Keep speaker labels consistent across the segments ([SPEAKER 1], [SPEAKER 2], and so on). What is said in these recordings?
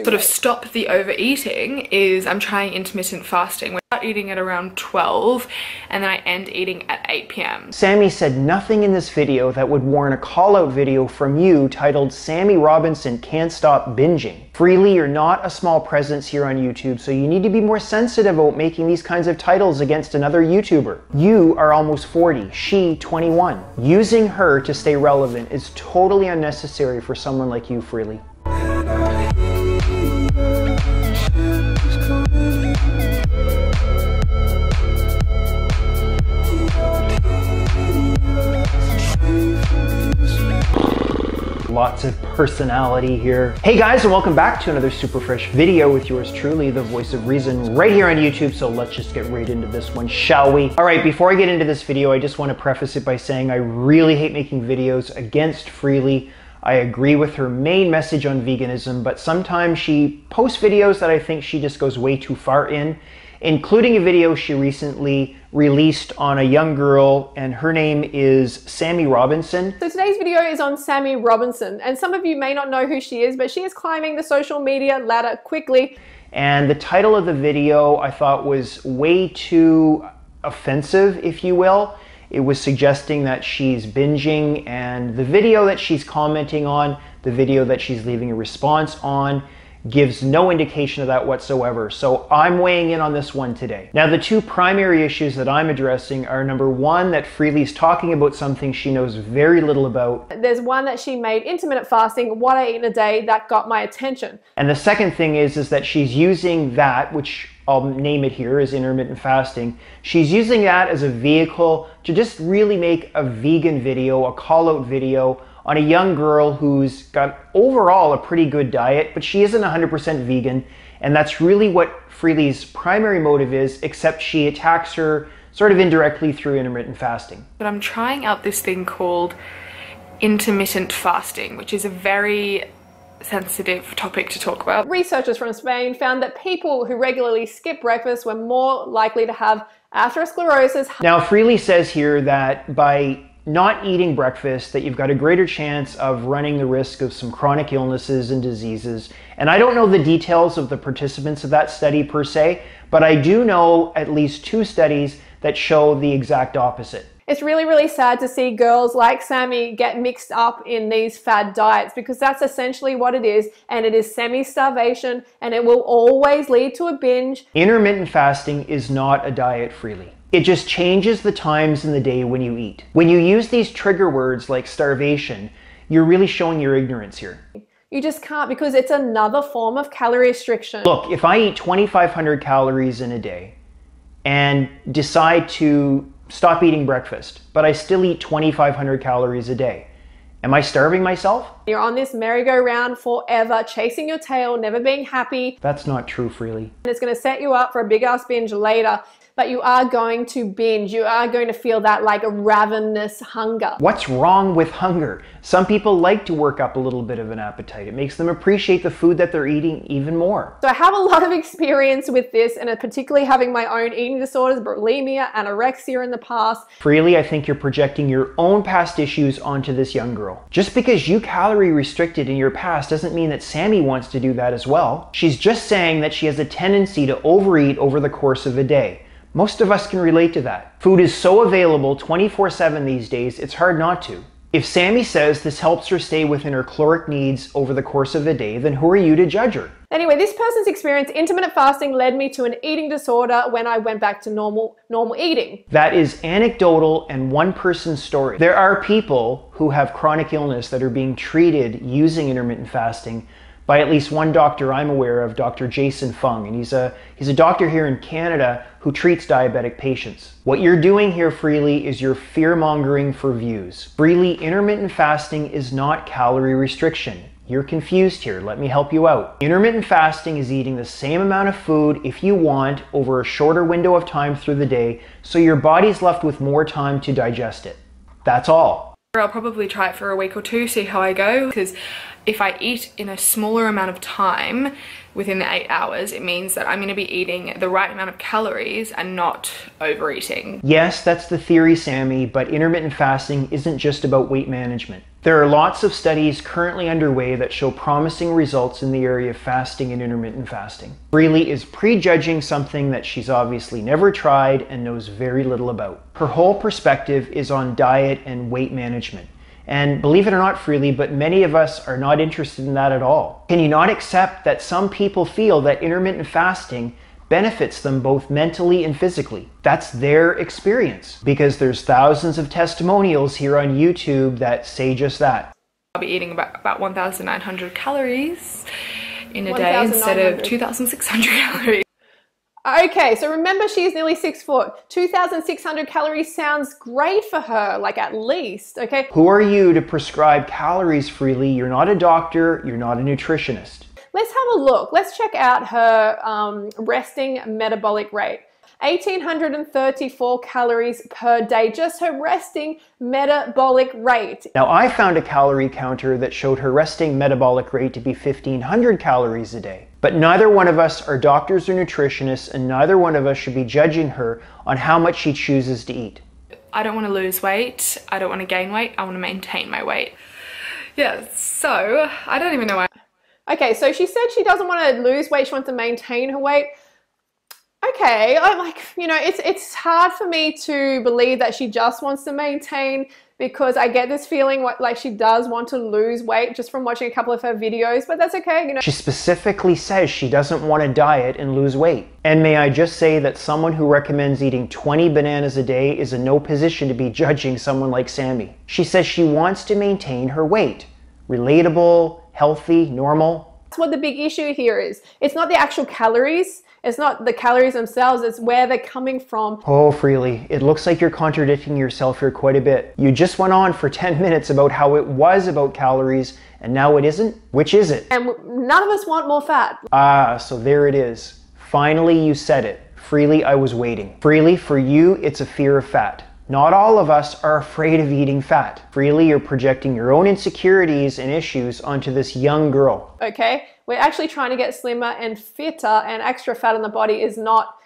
[SPEAKER 1] sort of stop the overeating is I'm trying intermittent fasting. I start eating at around 12 and then I end eating at 8 p.m.
[SPEAKER 2] Sammy said nothing in this video that would warrant a call-out video from you titled Sammy Robinson Can't Stop Binging. Freelee, you're not a small presence here on YouTube, so you need to be more sensitive about making these kinds of titles against another YouTuber. You are almost 40, she 21. Using her to stay relevant is totally unnecessary for someone like you, Freelee. Lots of personality here. Hey guys, and welcome back to another super fresh video with yours truly, the voice of reason, right here on YouTube. So let's just get right into this one, shall we? All right, before I get into this video, I just want to preface it by saying I really hate making videos against Freelee. I agree with her main message on veganism, but sometimes she posts videos that I think she just goes way too far in, including a video she recently released on a young girl, and her name is Sammy Robinson.
[SPEAKER 3] So today's video is on Sammy Robinson, and some of you may not know who she is, but she is climbing the social media ladder quickly.
[SPEAKER 2] And the title of the video I thought was way too offensive, if you will. It was suggesting that she's binging, and the video that she's commenting on, the video that she's leaving a response on, gives no indication of that whatsoever. So I'm weighing in on this one today. Now, the two primary issues that I'm addressing are, number one, that Freelee's talking about something she knows very little about.
[SPEAKER 3] There's one that she made, intermittent fasting, what I eat in a day, that got my attention.
[SPEAKER 2] And the second thing is that she's using that, which I'll name it here as intermittent fasting. She's using that as a vehicle to just really make a vegan video, a call-out video on a young girl who's got overall a pretty good diet, but she isn't 100% vegan, and that's really what Freelee's primary motive is, except she attacks her sort of indirectly through intermittent fasting.
[SPEAKER 1] But I'm trying out this thing called intermittent fasting, which is a very sensitive topic to talk about.
[SPEAKER 3] Researchers from Spain found that people who regularly skip breakfast were more likely to have atherosclerosis.
[SPEAKER 2] Now, Freelee says here that by not eating breakfast, that you've got a greater chance of running the risk of some chronic illnesses and diseases. And I don't know the details of the participants of that study per se, but I do know at least two studies that show the exact opposite.
[SPEAKER 3] It's really, really sad to see girls like Sammy get mixed up in these fad diets, because that's essentially what it is, and it is semi-starvation, and it will always lead to a binge.
[SPEAKER 2] Intermittent fasting is not a diet, Freelee. It just changes the times in the day when you eat. When you use these trigger words like starvation, you're really showing your ignorance here.
[SPEAKER 3] You just can't, because it's another form of calorie restriction.
[SPEAKER 2] Look, if I eat 2,500 calories in a day and decide to stop eating breakfast, but I still eat 2,500 calories a day, am I starving myself?
[SPEAKER 3] You're on this merry-go-round forever, chasing your tail, never being happy.
[SPEAKER 2] That's not true, Freelee.
[SPEAKER 3] And it's going to set you up for a big-ass binge later. But you are going to binge. You are going to feel that like a ravenous hunger.
[SPEAKER 2] What's wrong with hunger? Some people like to work up a little bit of an appetite. It makes them appreciate the food that they're eating even more.
[SPEAKER 3] So I have a lot of experience with this, and particularly having my own eating disorders, bulimia, anorexia in the past.
[SPEAKER 2] Freelee, I think you're projecting your own past issues onto this young girl. Just because you calorie restricted in your past doesn't mean that Sammy wants to do that as well. She's just saying that she has a tendency to overeat over the course of a day. Most of us can relate to that. Food is so available 24/7 these days, it's hard not to. If Sammy says this helps her stay within her caloric needs over the course of a day, then who are you to judge her?
[SPEAKER 3] Anyway, this person's experience, intermittent fasting, led me to an eating disorder when I went back to normal eating.
[SPEAKER 2] That is anecdotal and one person's story. There are people who have chronic illness that are being treated using intermittent fasting by at least one doctor I'm aware of, Dr. Jason Fung, and he's a doctor here in Canada who treats diabetic patients. What you're doing here, Freelee, is you're fear-mongering for views. Freelee, intermittent fasting is not calorie restriction. You're confused here. Let me help you out. Intermittent fasting is eating the same amount of food, if you want, over a shorter window of time through the day, so your body's left with more time to digest it. That's all.
[SPEAKER 1] I'll probably try it for a week or two, see how I go, because if I eat in a smaller amount of time within the 8 hours, it means that I'm going to be eating the right amount of calories and not overeating.
[SPEAKER 2] Yes, that's the theory, Sammy, but intermittent fasting isn't just about weight management. There are lots of studies currently underway that show promising results in the area of fasting and intermittent fasting. Freelee is prejudging something that she's obviously never tried and knows very little about. Her whole perspective is on diet and weight management. And believe it or not, Freelee, but many of us are not interested in that at all. Can you not accept that some people feel that intermittent fasting benefits them both mentally and physically? That's their experience, because there's thousands of testimonials here on YouTube that say just that.
[SPEAKER 1] I'll be eating about 1,900 calories in a day instead of 2,600 calories.
[SPEAKER 3] Okay, so remember she's nearly 6 foot. 2,600 calories sounds great for her, like at least, okay?
[SPEAKER 2] Who are you to prescribe calories, Freelee? You're not a doctor, you're not a nutritionist.
[SPEAKER 3] Let's have a look. Let's check out her resting metabolic rate. 1,834 calories per day, just her resting metabolic rate.
[SPEAKER 2] Now, I found a calorie counter that showed her resting metabolic rate to be 1,500 calories a day. But neither one of us are doctors or nutritionists, and neither one of us should be judging her on how much she chooses to eat.
[SPEAKER 1] I don't want to lose weight. I don't want to gain weight. I want to maintain my weight. Yeah, so I don't even know why.
[SPEAKER 3] Okay, so she said she doesn't want to lose weight, she wants to maintain her weight. Okay, I'm like, you know, it's hard for me to believe that she just wants to maintain, because I get this feeling like she does want to lose weight just from watching a couple of her videos, but that's okay, you know.
[SPEAKER 2] She specifically says she doesn't want to diet and lose weight. And may I just say that someone who recommends eating 20 bananas a day is in no position to be judging someone like Sammy. She says she wants to maintain her weight. Relatable, healthy, normal.
[SPEAKER 3] That's what the big issue here is. It's not the actual calories. It's not the calories themselves. It's where they're coming from.
[SPEAKER 2] Oh, Freelee, it looks like you're contradicting yourself here quite a bit. You just went on for 10 minutes about how it was about calories and now it isn't. Which is it?
[SPEAKER 3] And none of us want more fat.
[SPEAKER 2] Ah, so there it is. Finally, you said it. Freelee, I was waiting. Freelee, for you, it's a fear of fat. Not all of us are afraid of eating fat. Freelee, you're projecting your own insecurities and issues onto this young girl.
[SPEAKER 3] Okay, we're actually trying to get slimmer and fitter, and extra fat on the body is not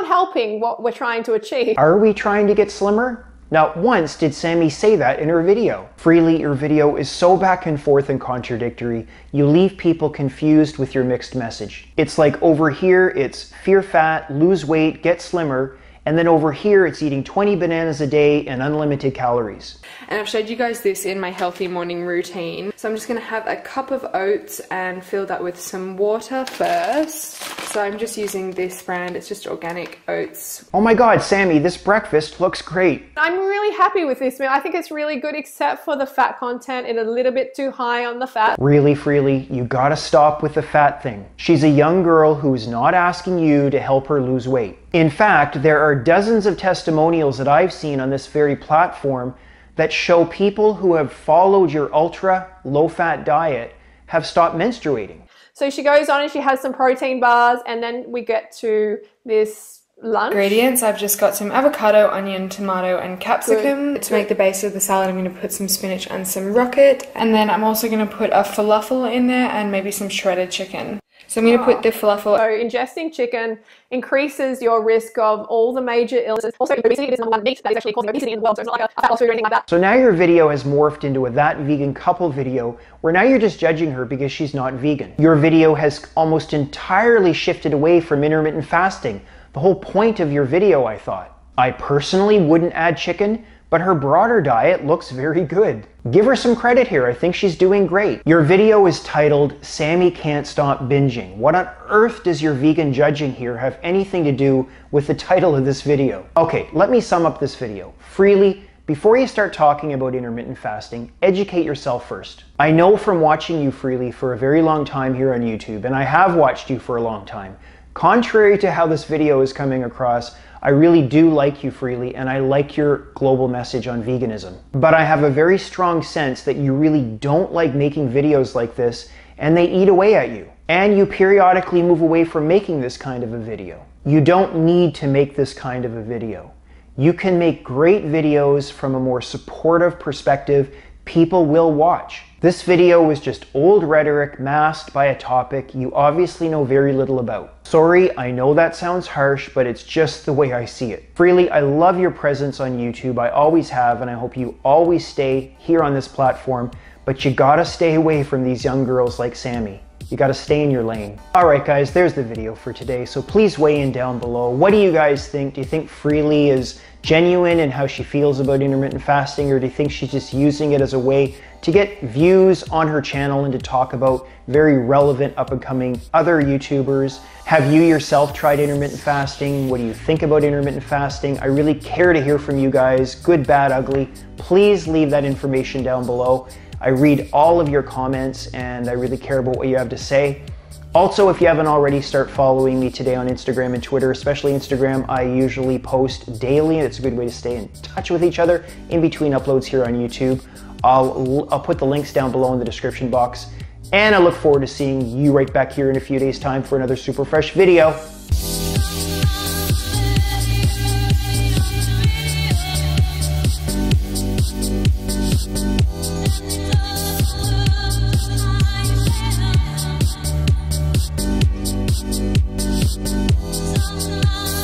[SPEAKER 3] helping what we're trying to achieve.
[SPEAKER 2] Are we trying to get slimmer? Not once did Sammy say that in her video. Freelee, your video is so back and forth and contradictory, you leave people confused with your mixed message. It's like over here, it's fear fat, lose weight, get slimmer, and then over here, it's eating 20 bananas a day and unlimited calories.
[SPEAKER 1] And I've showed you guys this in my healthy morning routine. So I'm just gonna have a cup of oats and fill that with some water first. So I'm just using this brand, it's just organic oats.
[SPEAKER 2] Oh my God, Sammy, this breakfast looks great.
[SPEAKER 3] I'm really happy with this meal. I think it's really good, except for the fat content. It's a little bit too high on the fat.
[SPEAKER 2] Really, Freelee, you gotta stop with the fat thing. She's a young girl who's not asking you to help her lose weight. In fact, there are dozens of testimonials that I've seen on this very platform that show people who have followed your ultra low-fat diet have stopped menstruating.
[SPEAKER 3] So she goes on and she has some protein bars, and then we get to this lunch.
[SPEAKER 1] Ingredients, I've just got some avocado, onion, tomato and capsicum.
[SPEAKER 3] Good.
[SPEAKER 1] To make the base of the salad, I'm going to put some spinach and some rocket, and then I'm also going to put a falafel in there and maybe some shredded chicken. So I'm going to put the falafel.
[SPEAKER 3] So ingesting chicken increases your risk of all the major illnesses. Also, obesity is the number one meat that is actually causing obesity in the world, so it's not like a fat loss food or anything like that.
[SPEAKER 2] So now your video has morphed into a That Vegan Couple video, where now you're just judging her because she's not vegan. Your video has almost entirely shifted away from intermittent fasting. The whole point of your video, I thought. I personally wouldn't add chicken, but her broader diet looks very good. Give her some credit here, I think she's doing great. Your video is titled, Sammy Can't Stop Binging. What on earth does your vegan judging here have anything to do with the title of this video? Okay, let me sum up this video. Freelee, before you start talking about intermittent fasting, educate yourself first. I know from watching you, Freelee, for a very long time here on YouTube, and I have watched you for a long time. Contrary to how this video is coming across, I really do like you, Freelee, and I like your global message on veganism. But I have a very strong sense that you really don't like making videos like this, and they eat away at you. And you periodically move away from making this kind of a video. You don't need to make this kind of a video. You can make great videos from a more supportive perspective. People will watch. This video was just old rhetoric masked by a topic you obviously know very little about. Sorry, I know that sounds harsh, but it's just the way I see it. Freelee, I love your presence on YouTube. I always have, and I hope you always stay here on this platform. but you gotta stay away from these young girls like Sammy. You gotta stay in your lane. All right, guys, there's the video for today. So please weigh in down below. What do you guys think? Do you think Freelee is genuine in how she feels about intermittent fasting, or do you think she's just using it as a way to get views on her channel and to talk about very relevant up-and-coming other YouTubers? Have you yourself tried intermittent fasting? What do you think about intermittent fasting? I really care to hear from you guys, good, bad, ugly. Please leave that information down below. I read all of your comments and I really care about what you have to say. Also, if you haven't already, start following me today on Instagram and Twitter, especially Instagram. I usually post daily, and it's a good way to stay in touch with each other in between uploads here on YouTube. I'll put the links down below in the description box, and I look forward to seeing you right back here in a few days' time for another super fresh video.
[SPEAKER 4] So